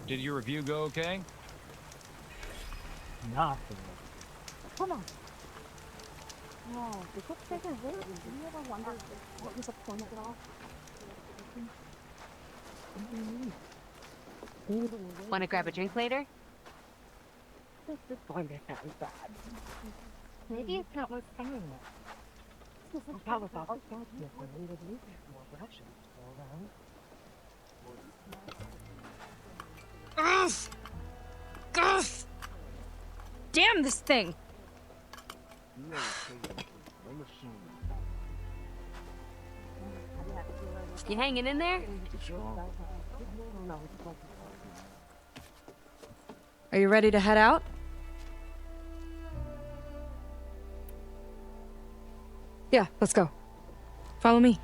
Did your review go okay? Nothing. Come on. No, the good thing is that you ever wonder what was the point of it all? Want to grab a drink later? This is going to sound bad. Maybe it's not worth saying it. How was all that when we would need more production to go around? Ugh! Ugh! Damn this thing! You hanging in there? Are you ready to head out? Yeah, let's go. Follow me.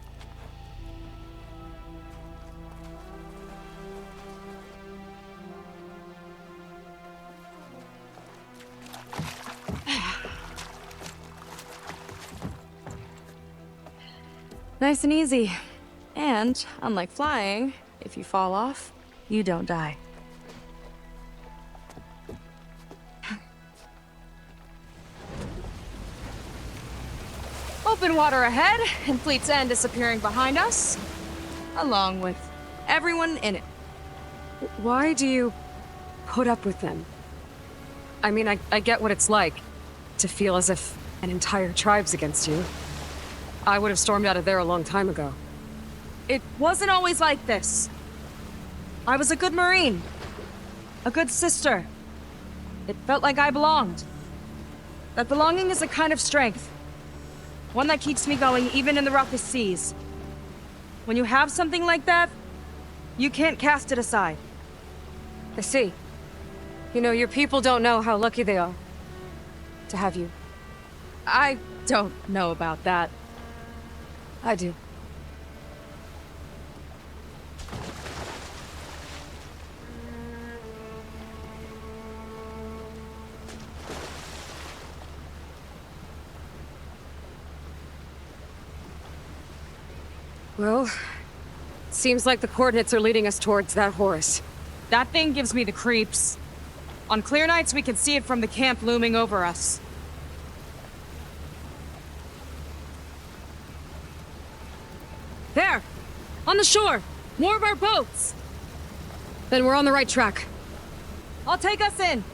Nice and easy. And, unlike flying, if you fall off, you don't die. Open water ahead, and Fleet's End disappearing behind us, along with everyone in it. Why do you put up with them? I mean, I get what it's like to feel as if an entire tribe's against you. I would have stormed out of there a long time ago. It wasn't always like this. I was a good Marine. A good sister. It felt like I belonged. That belonging is a kind of strength. One that keeps me going even in the roughest seas. When you have something like that, you can't cast it aside. I see. You know, your people don't know how lucky they are to have you. I don't know about that. I do. Well, seems like the coordinates are leading us towards that horse. That thing gives me the creeps. On clear nights, we can see it from the camp looming over us. There! On the shore! More of our boats! Then we're on the right track. I'll take us in.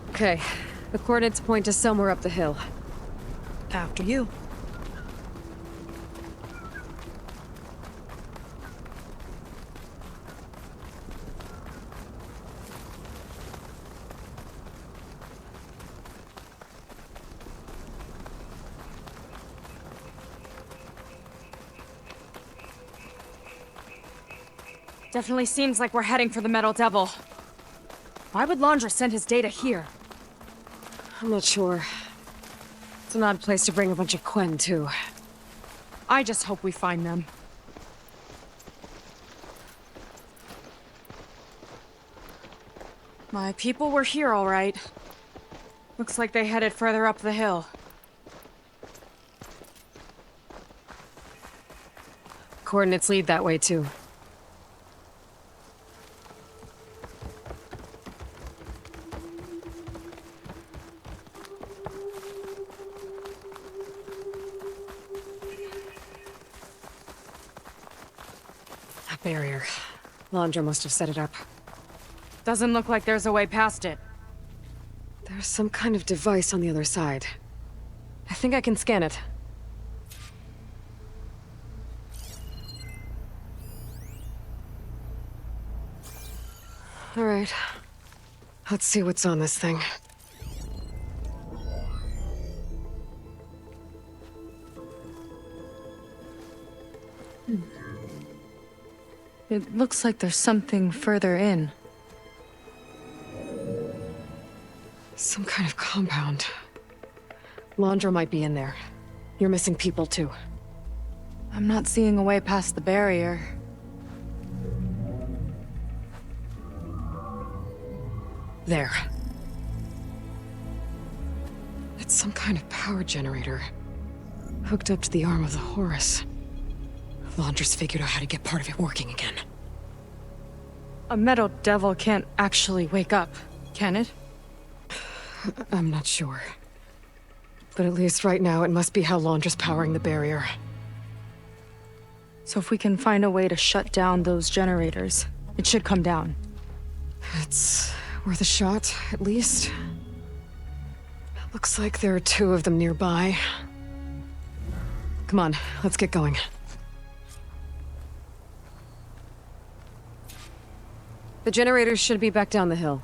Okay, the coordinates point to somewhere up the hill. After you. Definitely seems like we're heading for the Metal Devil. Why would Laundra send his data here? I'm not sure. It's an odd place to bring a bunch of Quen, too. I just hope we find them. My people were here, all right. Looks like they headed further up the hill. Coordinates lead that way, too. That barrier. Laundra must have set it up. Doesn't look like there's a way past it. There's some kind of device on the other side. I think I can scan it. All right. Let's see what's on this thing. It looks like there's something further in. Some kind of compound. Laundra might be in there. You're missing people, too. I'm not seeing a way past the barrier. There. It's some kind of power generator. Hooked up to the arm of the Horus. Laundress figured out how to get part of it working again. A metal devil can't actually wake up, can it? I'm not sure. But at least right now, it must be how Laundra's powering the barrier. So if we can find a way to shut down those generators, it should come down. It's worth a shot, at least. Looks like there are 2 of them nearby. Come on, let's get going. The generators should be back down the hill.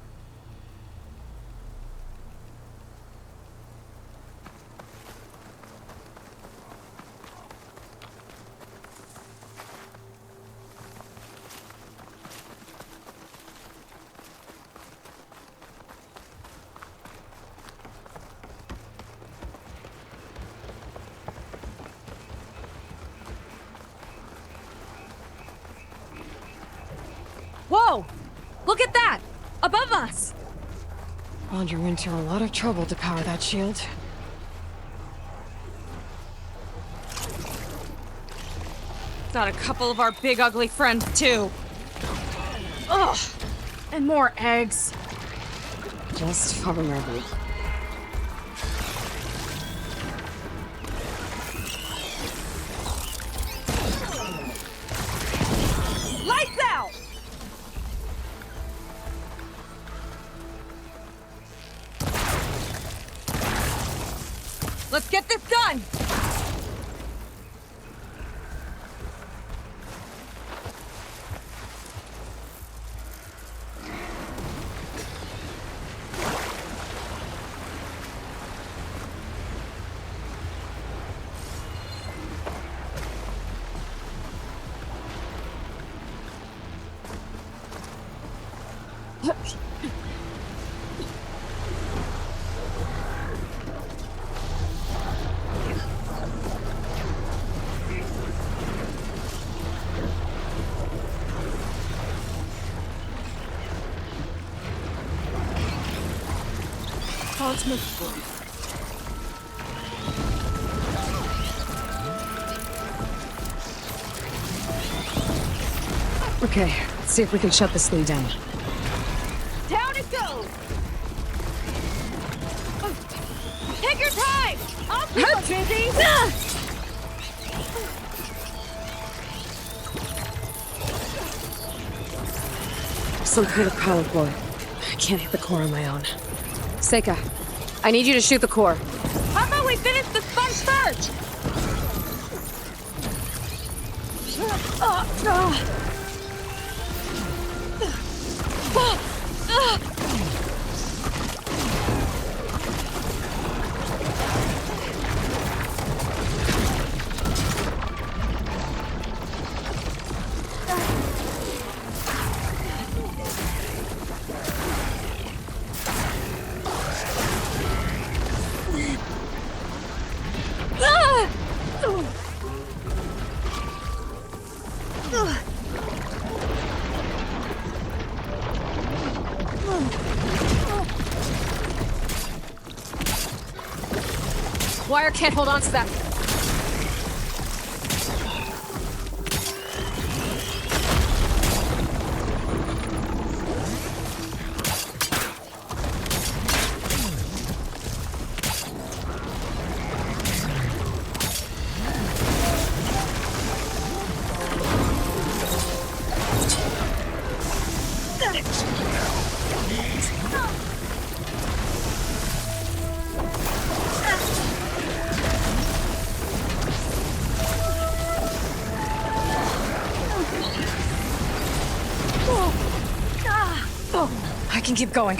Whoa! Look at that! Above us! Well, you're into a lot of trouble to power that shield. Got a couple of our big ugly friends, too. Ugh! And more eggs. Just follow our lead. Lights out! Let's get this done! Okay, let's see if we can shut this thing down. Down it goes! Take your time! I'll keep us busy! Some kind of power board. I can't hit the core on my own. Seika, I need you to shoot the core. How about we finish the sponge first? Wire can't hold on to that. I can keep going.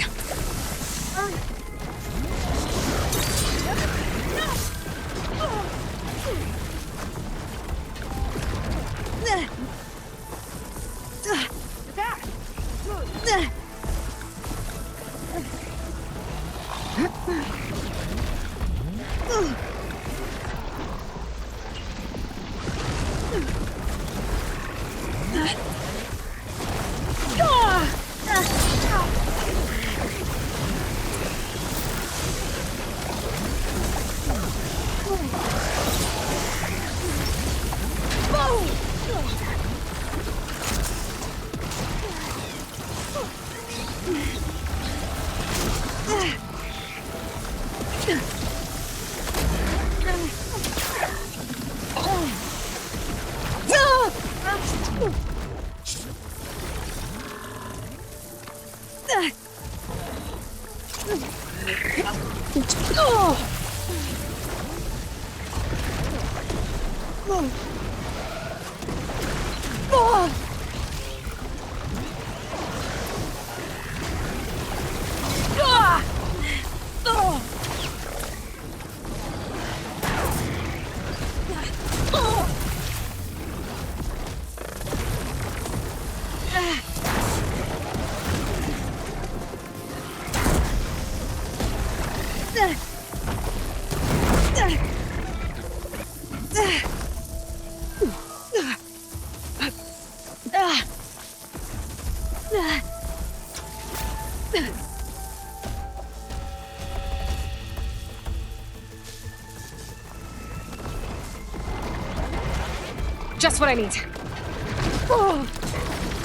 Just what I need.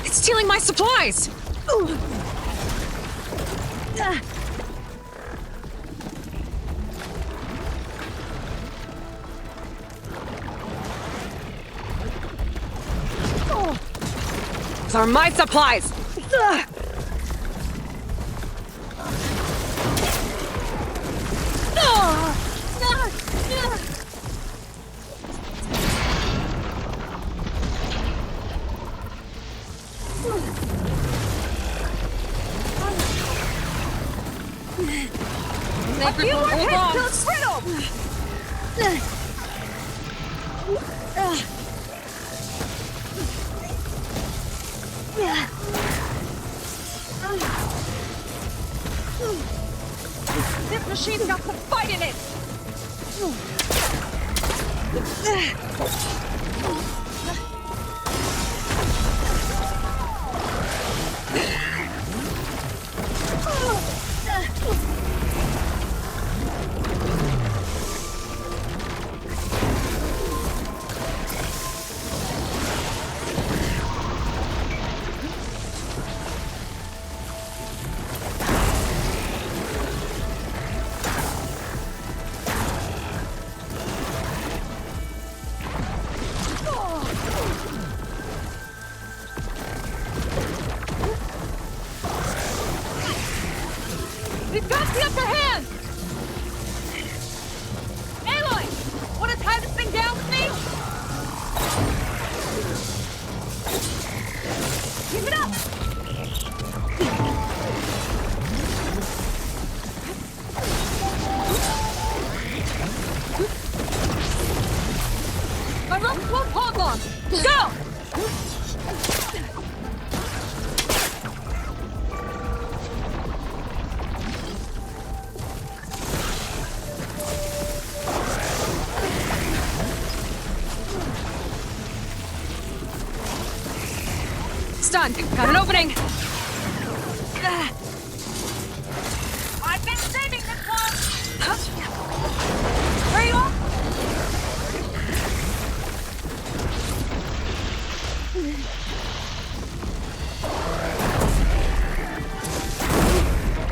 It's stealing my supplies! Those are my supplies! A few more hits till it's brittle! This machine's got some fight in it! We've got the upper hand! Aloy! Wanna tie this thing down with me? Keep it up! My rope won't hold long! Go! Done. Got an opening. I've been saving this one! Hurry up!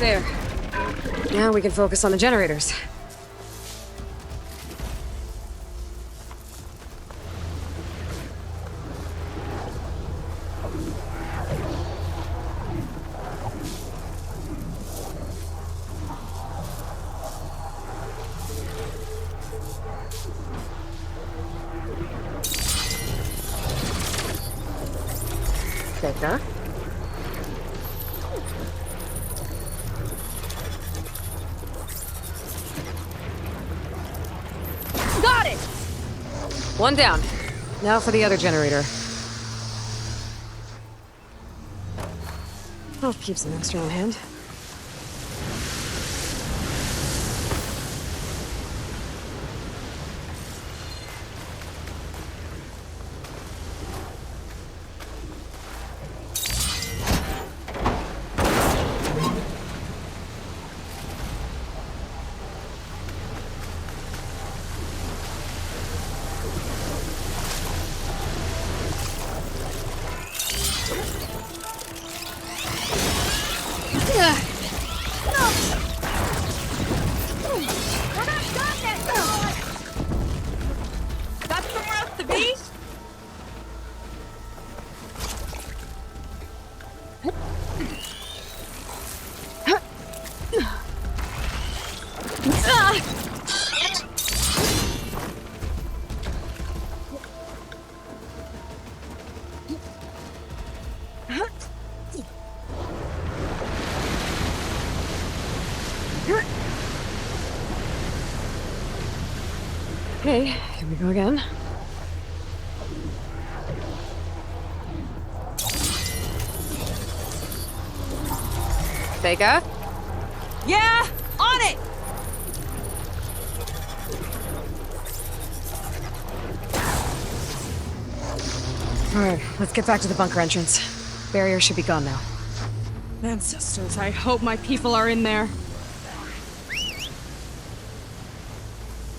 There. Now we can focus on the generators. Becca? Got it! One down. Now for the other generator. I'll keep some extra on hand. We're not done yet, Aloy! Got somewhere else to be? Okay, here we go again. Vega? Yeah, on it! Alright, let's get back to the bunker entrance. Barrier should be gone now. Ancestors, I hope my people are in there.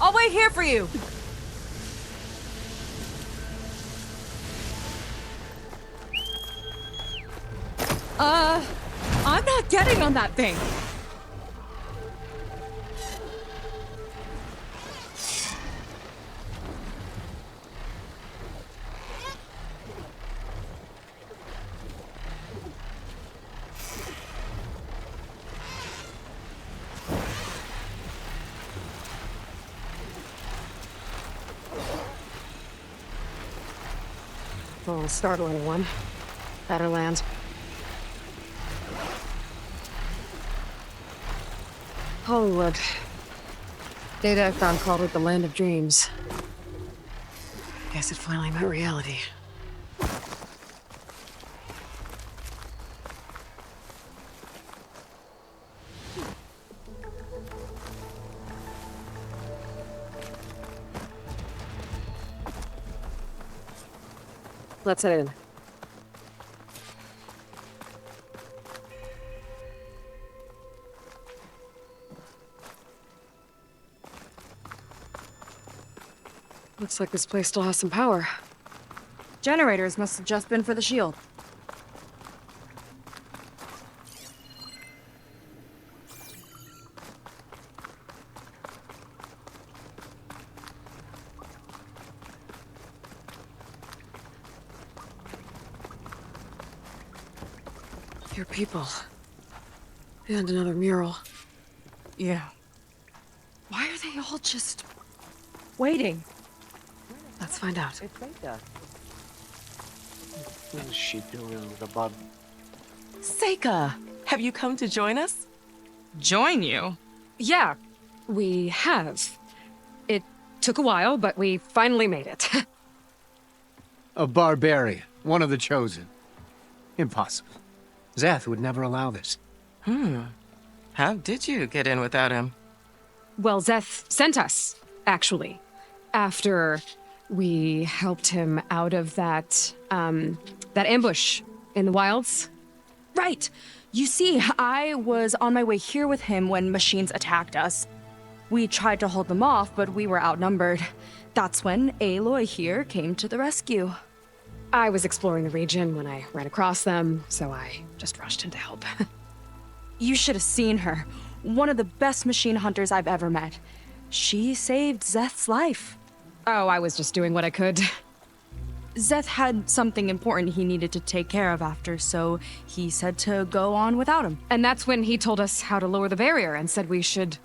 I'll wait here for you. I'm not getting on that thing. It's a little startling one. Better land. Hollywood. Data I found called it the land of dreams. Guess it finally met reality. Let's head in. Looks like this place still has some power. Generators must have just been for the shield. Your people. And another mural. Yeah. Why are they all just waiting? Let's find out. It's Seika. What is she doing with the bug? Seika, have you come to join us? Join you? Yeah, we have. It took a while, but we finally made it. A barbarian, one of the chosen. Impossible. Zeth would never allow this. How did you get in without him? Well, Zeth sent us, actually. After we helped him out of that ambush in the wilds. Right. You see, I was on my way here with him when machines attacked us. We tried to hold them off, but we were outnumbered. That's when Aloy here came to the rescue. I was exploring the region when I ran across them, so I just rushed in to help. You should have seen her. One of the best machine hunters I've ever met. She saved Zeth's life. Oh, I was just doing what I could. Zeth had something important he needed to take care of after, so he said to go on without him. And that's when he told us how to lower the barrier and said we should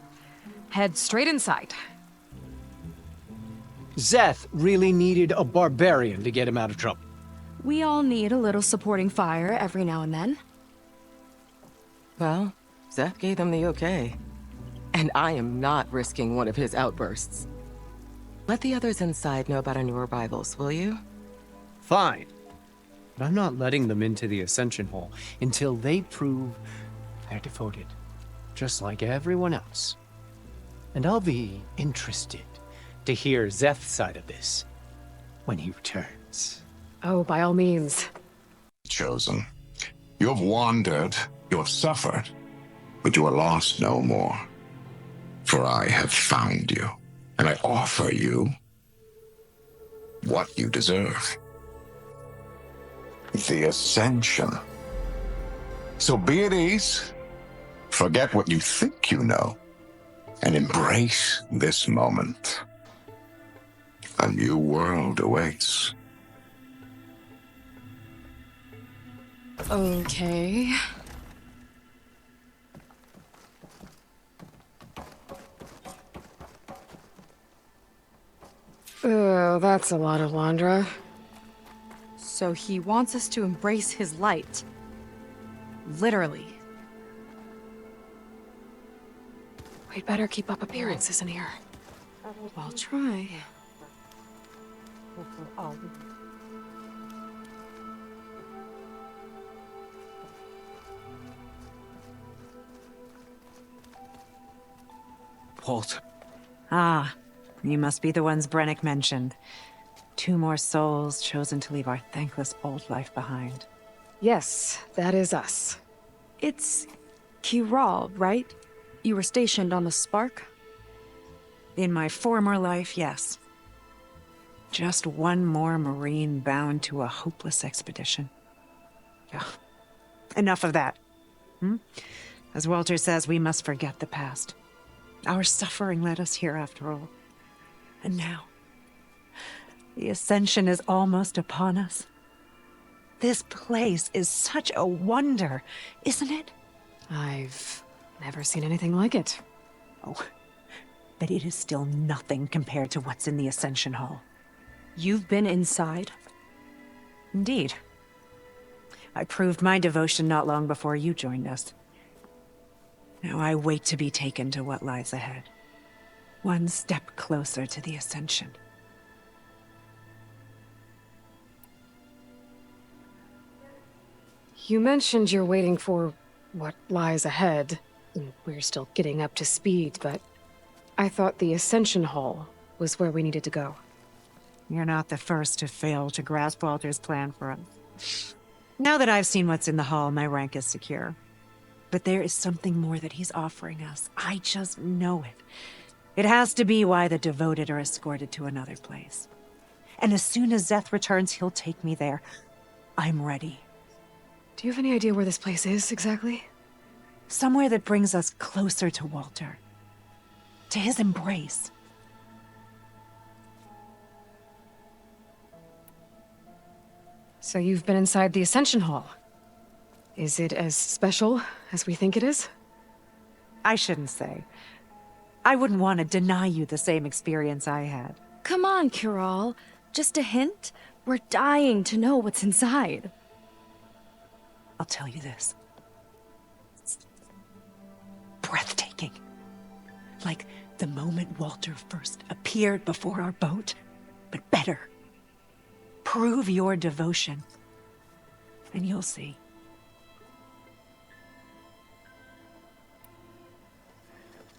head straight inside. Zeth really needed a barbarian to get him out of trouble. We all need a little supporting fire every now and then. Well, Zeth gave them the okay. And I am not risking one of his outbursts. Let the others inside know about our new arrivals, will you? Fine. But I'm not letting them into the Ascension Hall until they prove they're devoted. Just like everyone else. And I'll be interested to hear Zeth's side of this when he returns. Oh, by all means. Chosen. You have wandered, you have suffered, but you are lost no more. For I have found you, and I offer you what you deserve. The Ascension. So be at ease, forget what you think you know, and embrace this moment. A new world awaits. Okay. Oh, that's a lot of Londra. So he wants us to embrace his light. Literally. We'd better keep up appearances in here. I'll try. Oh, Walt, Ah, you must be the ones Brennick mentioned. 2 more souls chosen to leave our thankless old life behind. Yes, that is us. It's Kiral, right? You were stationed on the Spark? In my former life, yes. Just one more Marine bound to a hopeless expedition. Ugh. Enough of that. As Walter says, we must forget the past. Our suffering led us here, after all. And now, the Ascension is almost upon us. This place is such a wonder, isn't it? I've never seen anything like it. Oh, but it is still nothing compared to what's in the Ascension Hall. You've been inside? Indeed. I proved my devotion not long before you joined us. Now I wait to be taken to what lies ahead. One step closer to the Ascension. You mentioned you're waiting for what lies ahead, and we're still getting up to speed, but I thought the Ascension Hall was where we needed to go. You're not the first to fail to grasp Walter's plan for us. Now that I've seen what's in the hall, my rank is secure. But there is something more that he's offering us. I just know it. It has to be why the devoted are escorted to another place. And as soon as Zeth returns, he'll take me there. I'm ready. Do you have any idea where this place is, exactly? Somewhere that brings us closer to Walter. To his embrace. So you've been inside the Ascension Hall. Is it as special as we think it is? I shouldn't say. I wouldn't want to deny you the same experience I had. Come on, Kiral. Just a hint? We're dying to know what's inside. I'll tell you this. It's breathtaking. Like the moment Walter first appeared before our boat, but better. Prove your devotion, and you'll see.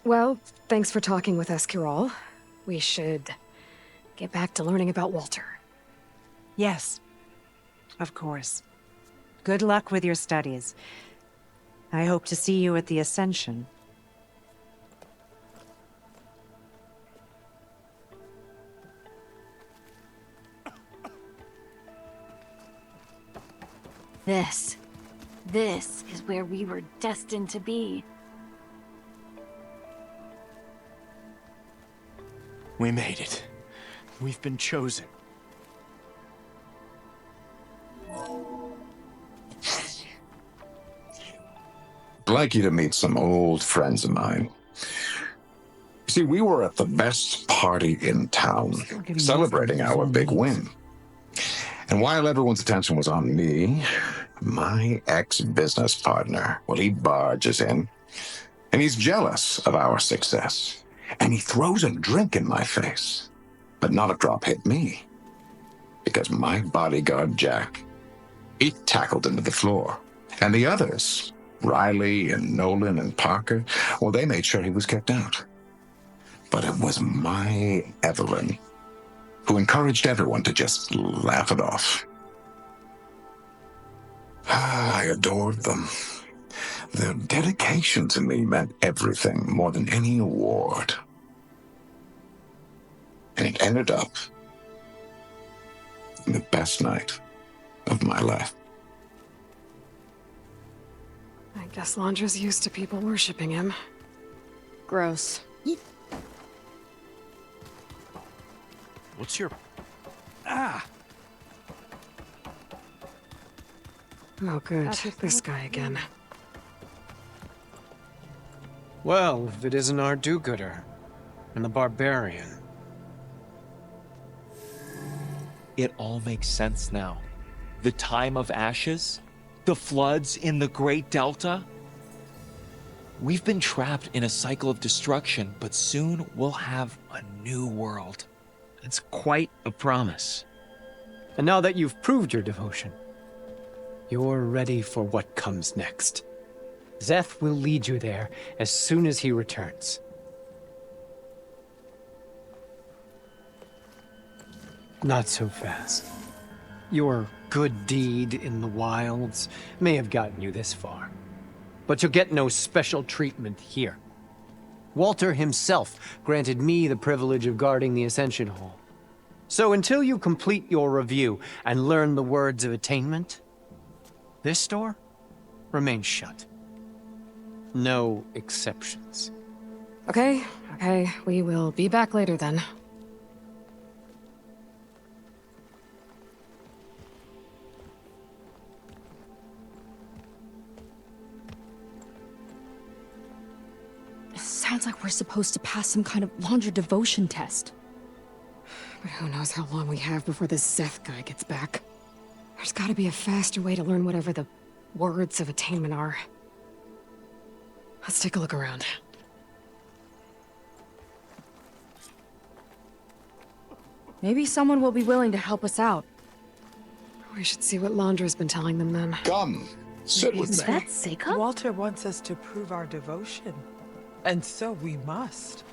Well, thanks for talking with us, Kiral. We should get back to learning about Walter. Yes, of course. Good luck with your studies. I hope to see you at the Ascension. This is where we were destined to be. We made it. We've been chosen. I'd like you to meet some old friends of mine. See, we were at the best party in town, celebrating our big win. And while everyone's attention was on me, my ex-business partner, well, he barges in, and he's jealous of our success. And he throws a drink in my face, but not a drop hit me. Because my bodyguard, Jack, he tackled him to the floor. And the others, Riley and Nolan and Parker, well, they made sure he was kept out. But it was my Evelyn who encouraged everyone to just laugh it off. I adored them. Their dedication to me meant everything, more than any award. And it ended up in the best night of my life. I guess Londra's used to people worshipping him. Gross. What's your... Ah! Oh, good. This guy again. well, if it isn't our do-gooder and the barbarian. It all makes sense now. The time of ashes, the floods in the Great Delta. We've been trapped in a cycle of destruction, but soon we'll have a new world. It's quite a promise. And now that you've proved your devotion, you're ready for what comes next. Zeth will lead you there as soon as he returns. Not so fast. Your good deed in the wilds may have gotten you this far, but you'll get no special treatment here. Walter himself granted me the privilege of guarding the Ascension Hall. So until you complete your review and learn the words of attainment, this door remains shut. No exceptions. Okay, we will be back later then. Sounds like we're supposed to pass some kind of laundry devotion test. But who knows how long we have before this Zeth guy gets back. There's gotta be a faster way to learn whatever the words of attainment are. Let's take a look around. Maybe someone will be willing to help us out. We should see what Londra's been telling them then. Come, sit with me. That's Seika? Walter wants us to prove our devotion, and so we must.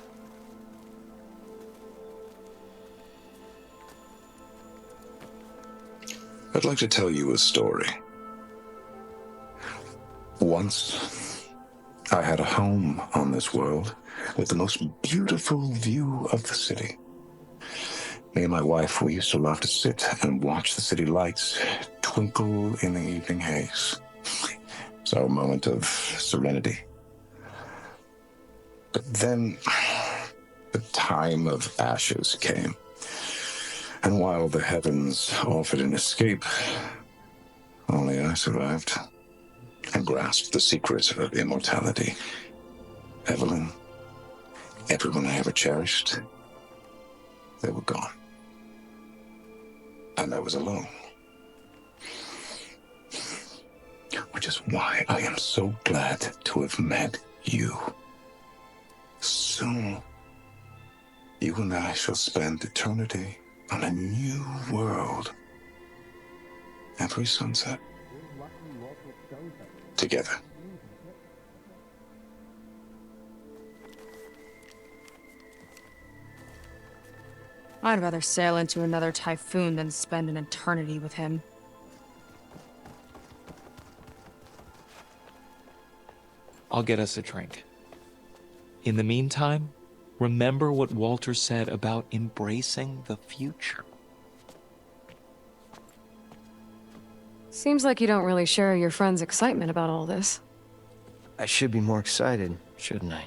I'd like to tell you a story. Once, I had a home on this world with the most beautiful view of the city. Me and my wife, we used to love to sit and watch the city lights twinkle in the evening haze. It's our moment of serenity. But then, the time of ashes came. And while the heavens offered an escape, only I survived and grasped the secret of immortality. Evelyn, everyone I ever cherished, they were gone. And I was alone. Which is why I am so glad to have met you. Soon, you and I shall spend eternity on a new world. Every sunset. Together. I'd rather sail into another typhoon than spend an eternity with him. I'll get us a drink. In the meantime, remember what Walter said about embracing the future. Seems like you don't really share your friend's excitement about all this. I should be more excited, shouldn't I?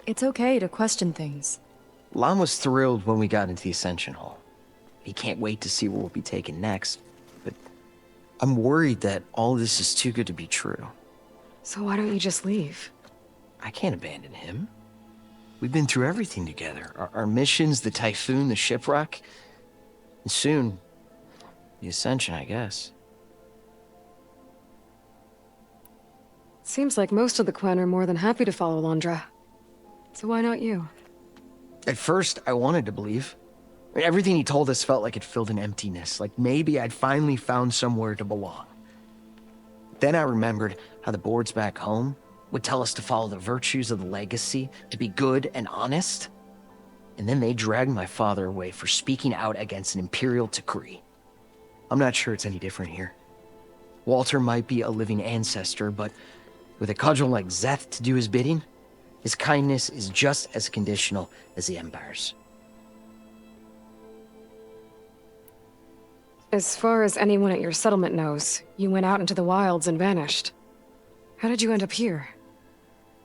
It's okay to question things. Lon was thrilled when we got into the Ascension Hall. He can't wait to see where we'll be taken next, but I'm worried that all this is too good to be true. So why don't you just leave? I can't abandon him. We've been through everything together. Our missions, the typhoon, the shipwreck, and soon, the Ascension, I guess. Seems like most of the Quen are more than happy to follow Londra. So why not you? At first, I wanted to believe. I mean, everything he told us felt like it filled an emptiness, like maybe I'd finally found somewhere to belong. Then I remembered how the boards back home would tell us to follow the virtues of the legacy, to be good and honest. And then they dragged my father away for speaking out against an imperial decree. I'm not sure it's any different here. Walter might be a living ancestor, but with a cudgel like Zeth to do his bidding, his kindness is just as conditional as the Empire's. As far as anyone at your settlement knows, you went out into the wilds and vanished. How did you end up here?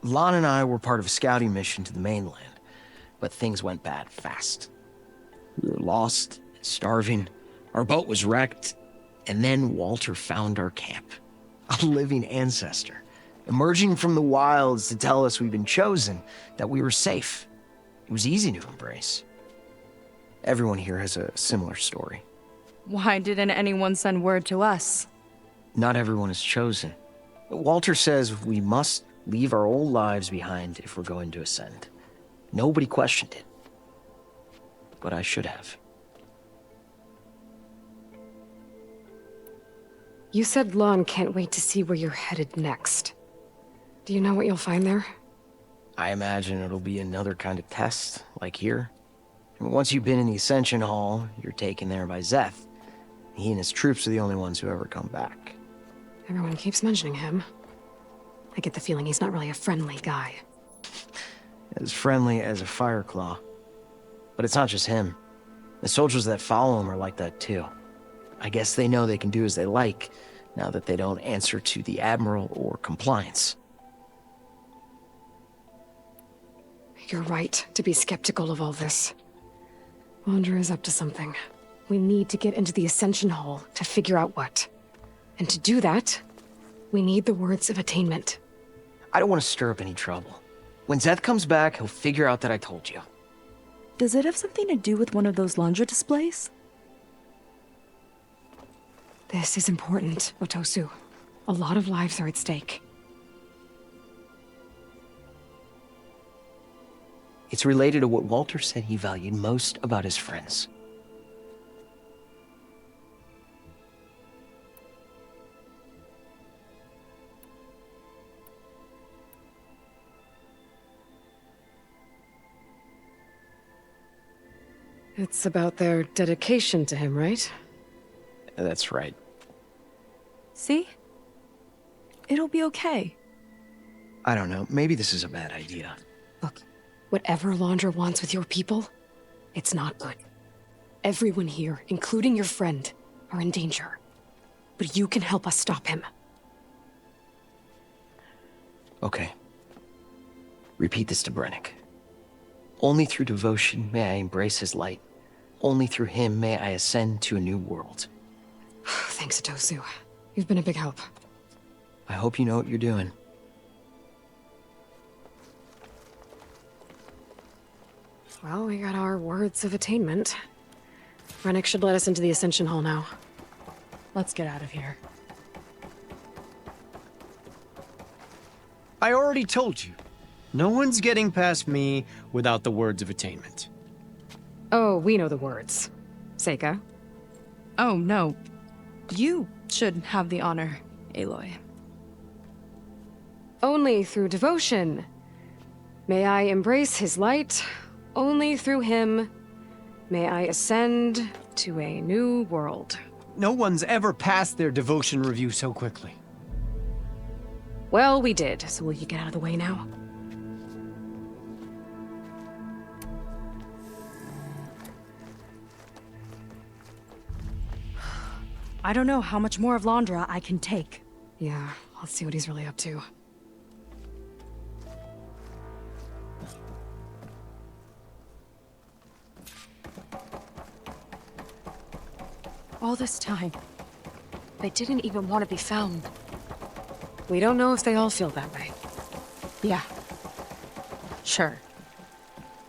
Lon and I were part of a scouting mission to the mainland, but things went bad fast. We were lost, starving, our boat was wrecked, and then Walter found our camp. A living ancestor, emerging from the wilds to tell us we'd been chosen, that we were safe. It was easy to embrace. Everyone here has a similar story. Why didn't anyone send word to us? Not everyone is chosen. Walter says we must leave our old lives behind if we're going to ascend. Nobody questioned it. But I should have. You said Lon can't wait to see where you're headed next. Do you know what you'll find there? I imagine it'll be another kind of test, like here. And once you've been in the Ascension Hall, you're taken there by Zeth. He and his troops are the only ones who ever come back. Everyone keeps mentioning him. I get the feeling he's not really a friendly guy. As friendly as a Fireclaw. But it's not just him. The soldiers that follow him are like that too. I guess they know they can do as they like, now that they don't answer to the Admiral or Compliance. You're right to be skeptical of all this. Wander is up to something. We need to get into the Ascension Hall to figure out what. And to do that, we need the words of attainment. I don't want to stir up any trouble. When Zeth comes back, he'll figure out that I told you. Does it have something to do with one of those laundry displays? This is important, Otosu. A lot of lives are at stake. It's related to what Walter said he valued most about his friends. It's about their dedication to him, right? That's right. See? It'll be okay. I don't know, maybe this is a bad idea. Look, whatever Laundra wants with your people, it's not good. Everyone here, including your friend, are in danger. But you can help us stop him. Okay. Repeat this to Brennick. Only through devotion may I embrace his light. Only through him may I ascend to a new world. Thanks, Otosu. You've been a big help. I hope you know what you're doing. Well, we got our words of attainment. Brennick should let us into the Ascension Hall now. Let's get out of here. I already told you. No one's getting past me without the words of attainment. Oh, we know the words. Seika. Oh, no. You should have the honor, Aloy. Only through devotion may I embrace his light. Only through him may I ascend to a new world. No one's ever passed their devotion review so quickly. Well, we did, so will you get out of the way now? I don't know how much more of Laundra I can take. Yeah, let's see what he's really up to. All this time, they didn't even want to be found. We don't know if they all feel that way. Yeah. Sure.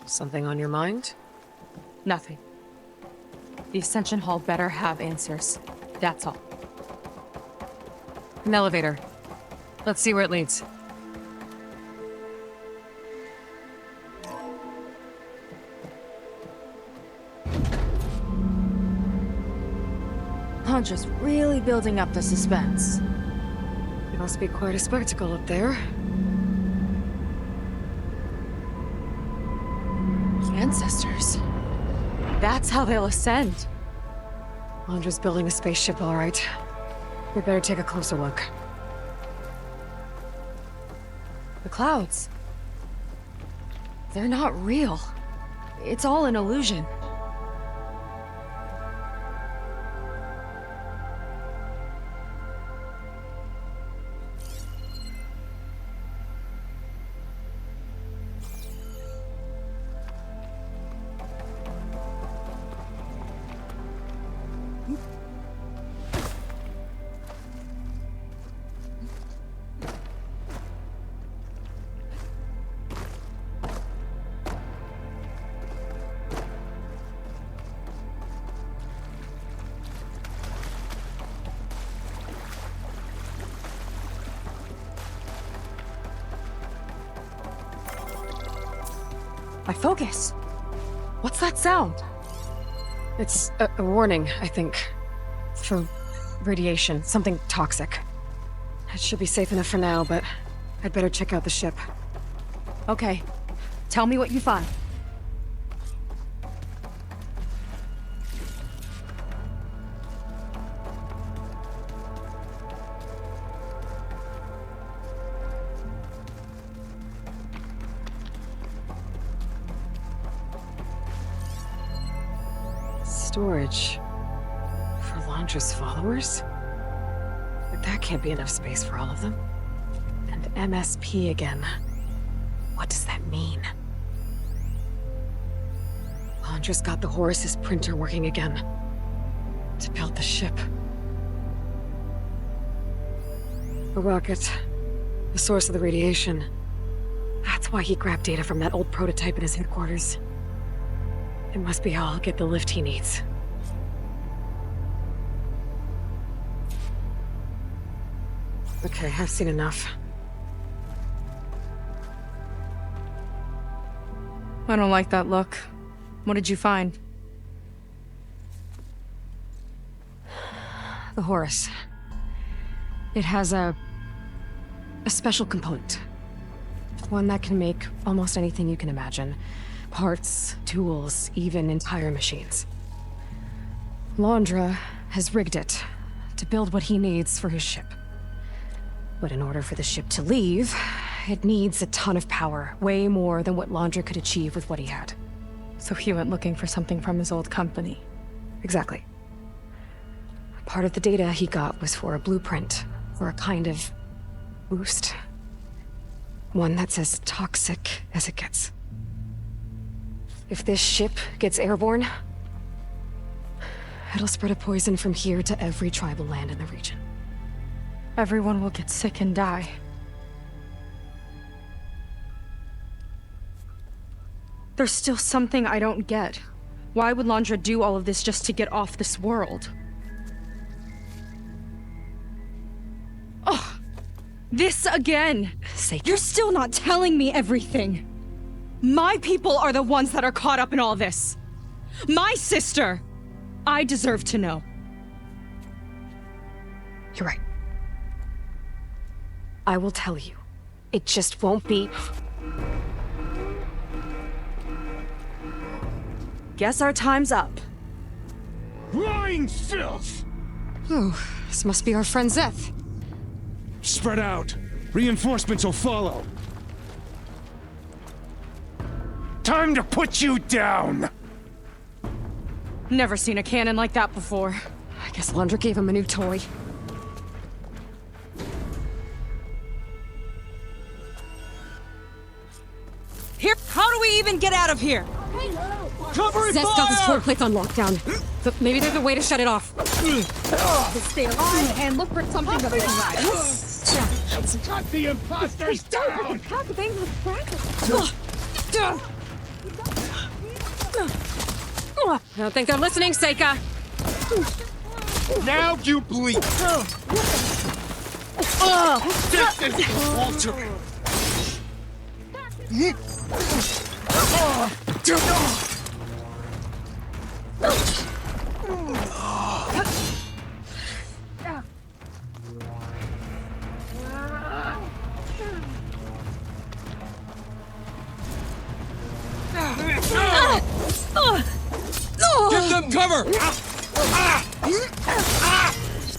Something on your mind? Nothing. The Ascension Hall better have answers. That's all. An elevator. Let's see where it leads. Laundra's really building up the suspense. It must be quite a spectacle up there. Ancestors. That's how they'll ascend. Laundra's building a spaceship, all right. We better take a closer look. The clouds. They're not real. It's all an illusion. My focus. What's that sound? It's a warning, I think. For radiation, something toxic. It should be safe enough for now, but I'd better check out the ship. Okay. Tell me what you find. Storage. For Londra's followers? But that can't be enough space for all of them. And MSP again. What does that mean? Londra's got the Horus's printer working again. To build the ship. The rocket. The source of the radiation. That's why he grabbed data from that old prototype in his headquarters. It must be how I'll get the lift he needs. Okay, I've seen enough. I don't like that look. What did you find? The Horus. It has a special component. One that can make almost anything you can imagine. Parts, tools, even entire machines. Londra has rigged it to build what he needs for his ship. But in order for the ship to leave, it needs a ton of power, way more than what Londra could achieve with what he had. So he went looking for something from his old company. Exactly. Part of the data he got was for a blueprint, for a kind of boost. One that's as toxic as it gets. If this ship gets airborne, it'll spread a poison from here to every tribal land in the region. Everyone will get sick and die. There's still something I don't get. Why would Londra do all of this just to get off this world? Oh, this again! You're still not telling me everything! My people are the ones that are caught up in all this! My sister! I deserve to know. You're right. I will tell you. It just won't be... Guess our time's up. Lying filth! Oh, this must be our friend Zeth. Spread out. Reinforcements will follow. Time to put you down! Never seen a cannon like that before. I guess Londra gave him a new toy. Here, how do we even get out of here? Cover Zeth's got this whole place on lockdown. But maybe there's a way to shut it off. Stay alive and look for something to Cut the imposters down! I don't think they're listening, Seika. Now you bleed! This is Walter! Give them cover!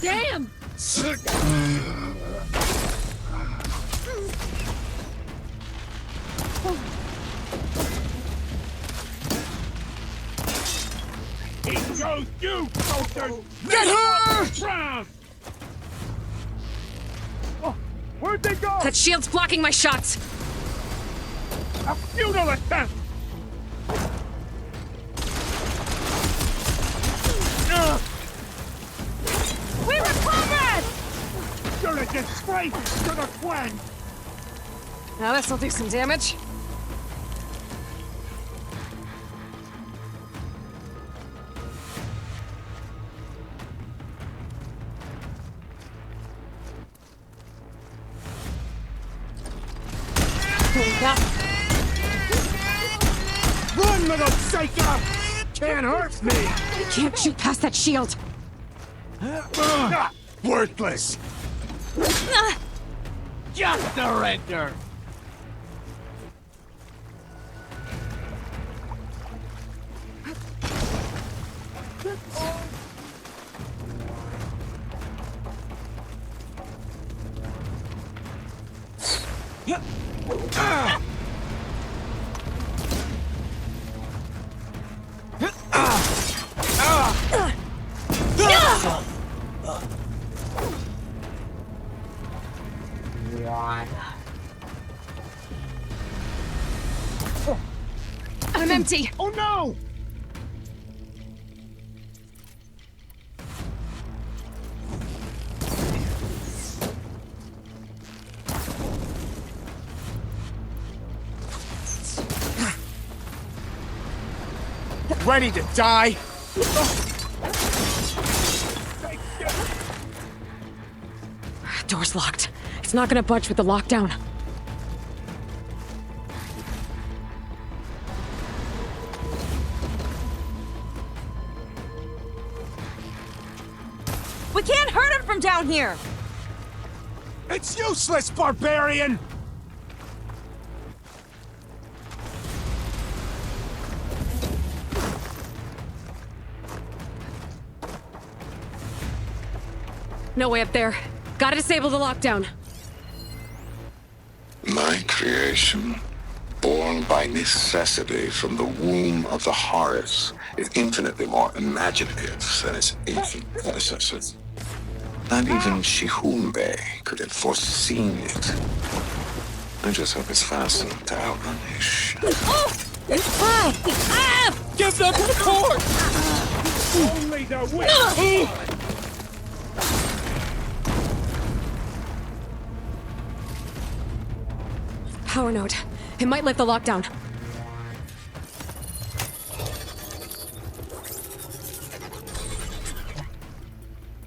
Damn! It goes you, soldiers! Get her! Drown! Oh, where'd they go? That shield's blocking my shots! A futile attempt! We were comrades! You're a disgrace to the clan! Now this'll do some damage. Run, little Seika! Can't hurt me! I can't shoot past that shield. Worthless! Just surrender! I'm empty. Oh no! Ready to die? Door's locked. It's not gonna budge with the lockdown. We can't hurt him from down here. It's useless, barbarian! No way up there. Gotta disable the lockdown. My creation, born by necessity from the womb of the Horus, is infinitely more imaginative than its ancient predecessors. Not even Shihumbe could have foreseen it. I just hope it's fast enough to outrun his shadow. Give them the cord! Only the wind! Power node. It might lift the lockdown.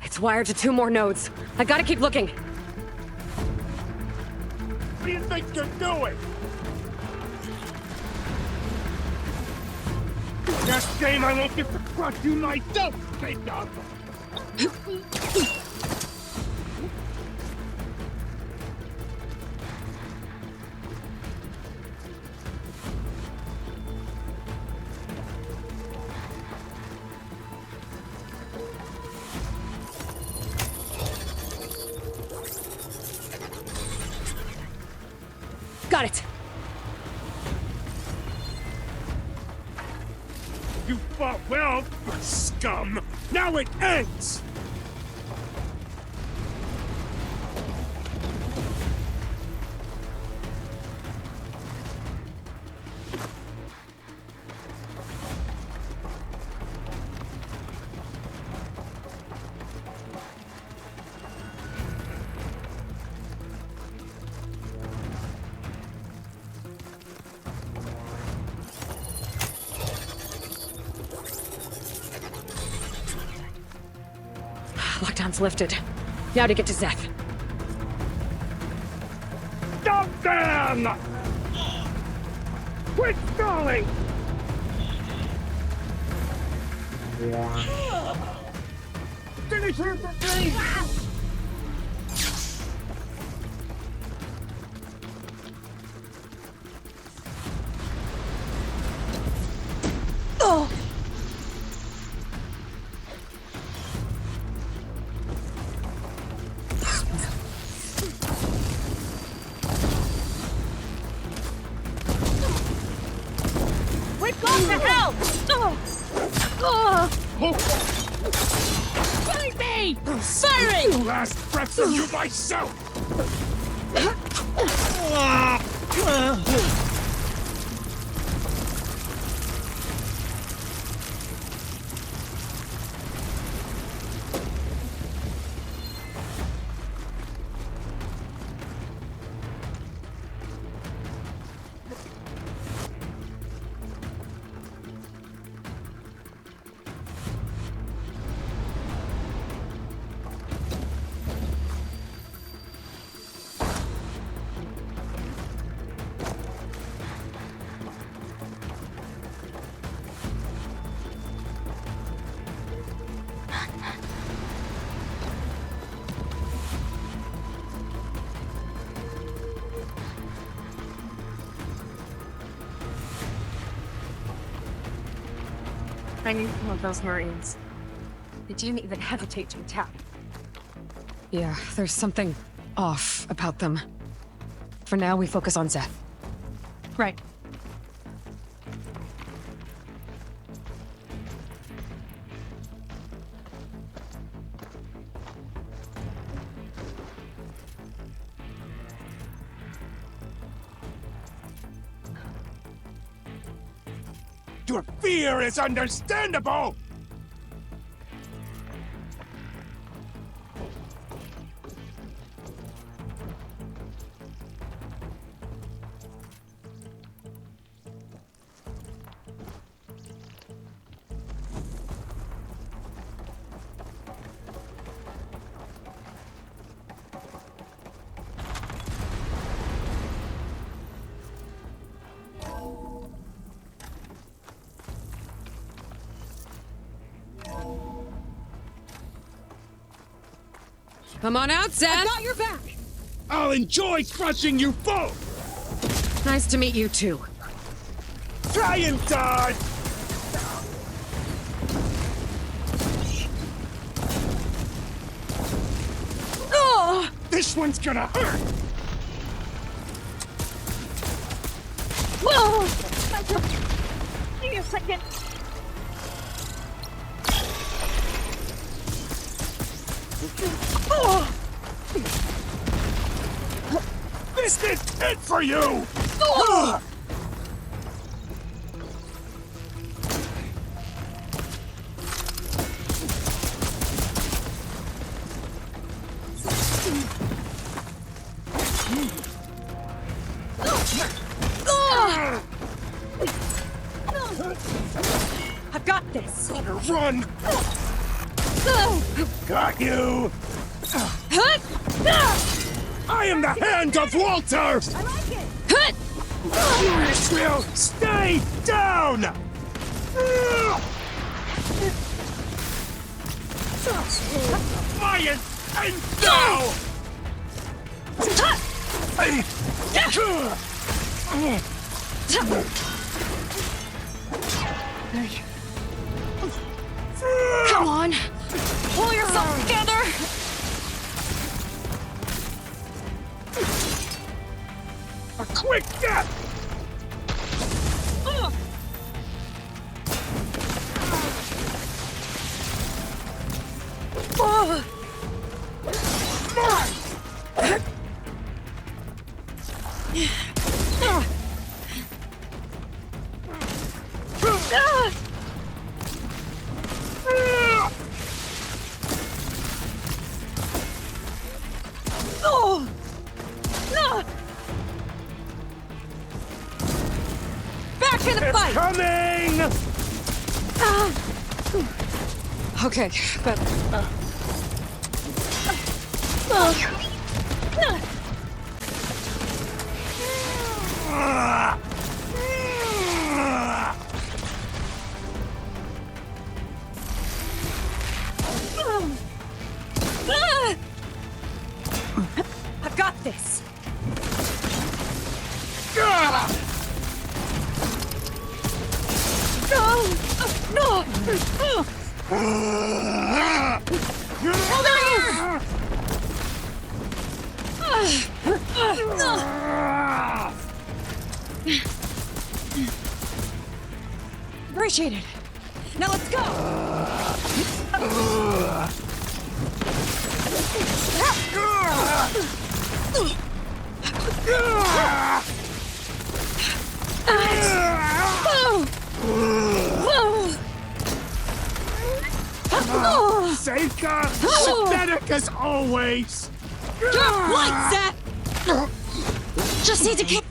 It's wired to 2 more nodes. I gotta keep looking. What do you think you're doing? Just shame I won't get to crush you myself, take off! Got it. You fought well, you scum! Now it ends! Lockdown's lifted. Now to get to Zeth. Stop them! Quit stalling! Finish her for me! We've gone to hell! Fight me! Firing! Last breath from you myself! I knew some of those Marines. They didn't even hesitate to attack. Yeah, there's something off about them. For now, we focus on Zeth. Right. Your fear is understandable! Come on out, Zeth! I got your back! I'll enjoy crushing you both! Nice to meet you, too. Try and dodge! Oh! This one's gonna hurt! Whoa! Give me a second. Oh! This is it for you! Oh! I've got this. Run! Got you! I am the hand of Walter! I like it. This will stay down! Defiant and now! Come on. Pull yourself together. A quick death! Back in the It's fight. coming! Okay, but... I've got this. No! Appreciate it. Now let's go. Seika, pathetic as always! What, Seth? Just need to keep...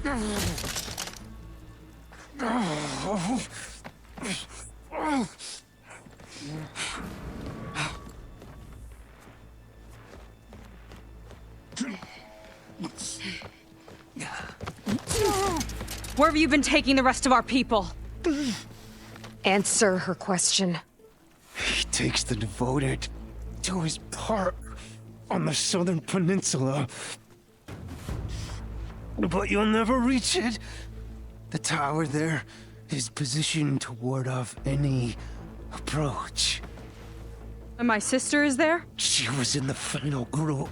Where have you been taking the rest of our people? Answer her question. He takes the devoted to his park on the southern peninsula. But you'll never reach it. The tower there is positioned to ward off any approach. And my sister is there? She was in the final group.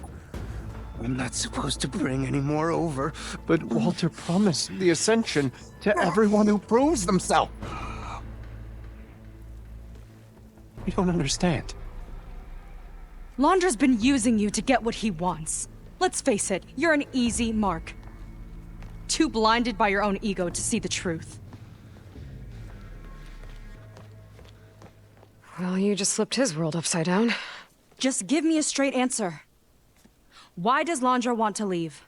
I'm not supposed to bring any more over. But Walter promised the Ascension to everyone who proves themselves. You don't understand. Londra's been using you to get what he wants. Let's face it, you're an easy mark. Too blinded by your own ego to see the truth. Well, you just flipped his world upside down. Just give me a straight answer. Why does Londra want to leave?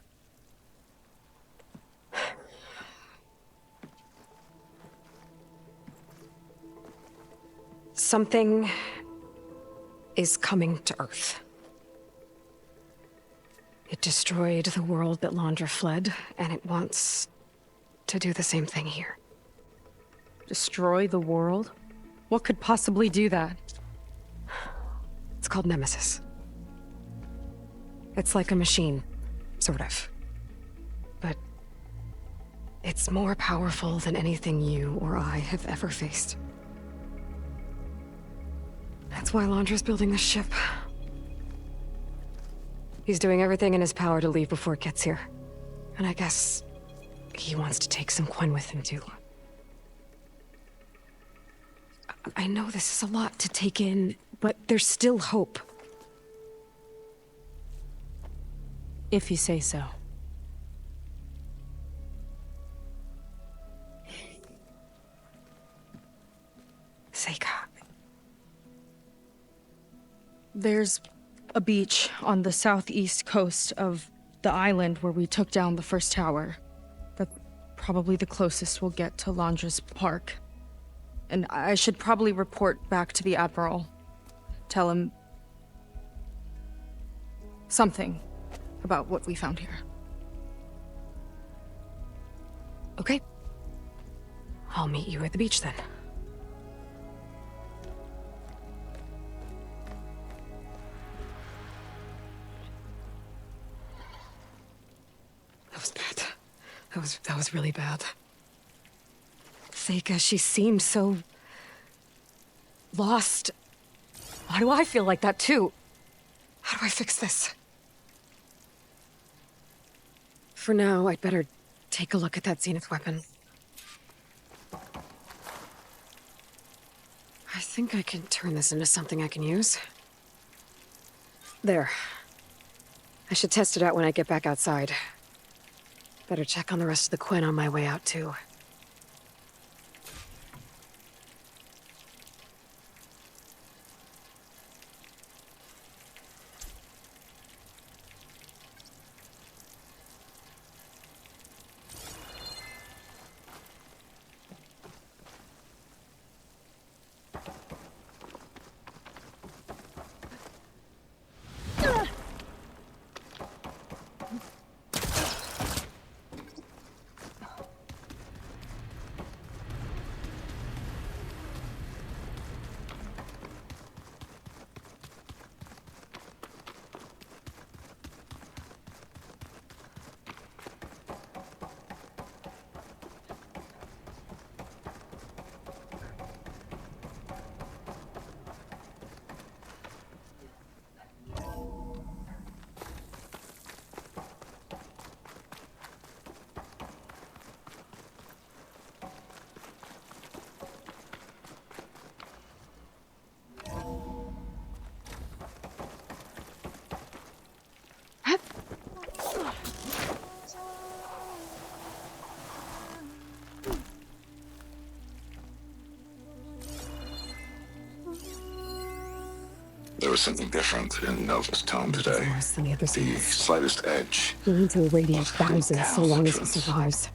Something is coming to Earth. It destroyed the world that Londra fled, and it wants to do the same thing here. Destroy the world? What could possibly do that? It's called Nemesis. It's like a machine, sort of. But it's more powerful than anything you or I have ever faced. That's why Londra's building this ship. He's doing everything in his power to leave before it gets here. And I guess he wants to take some Quen with him, too. I know this is a lot to take in, but there's still hope. If you say so. Seika. There's a beach on the southeast coast of the island where we took down the first tower. That's probably the closest we'll get to Londra's park. And I should probably report back to the Admiral. Tell him something about what we found here. Okay. I'll meet you at the beach then. That was bad. That was really bad. Seika, she seemed so lost. Why do I feel like that too? How do I fix this? For now, I'd better take a look at that Zenith weapon. I think I can turn this into something I can use. There. I should test it out when I get back outside. Better check on the rest of the Quen on my way out, too. There was something different in Nova's tone today. Worse than the other The scenes. slightest edge. We need to irradiate thousands so long as it survives.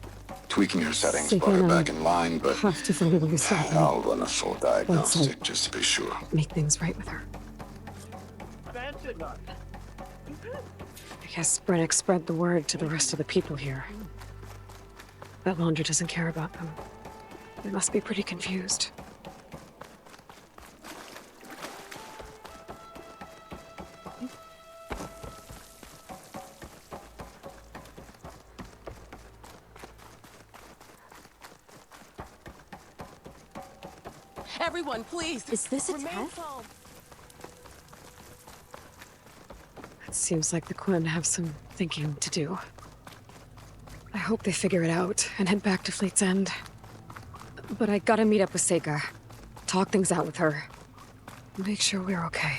Tweaking her settings Seika brought her and I back in line, but have to find a way to stop him. I'll run a full diagnostic just to be sure. Make things right with her. I guess Brennick spread the word to the rest of the people here. That Londra doesn't care about them. They must be pretty confused. Everyone, please. Is this a remain test? calm. It seems like the Quinn have some thinking to do. I hope they figure it out and head back to Fleet's End. But I gotta meet up with Seika. Talk things out with her. Make sure we're okay.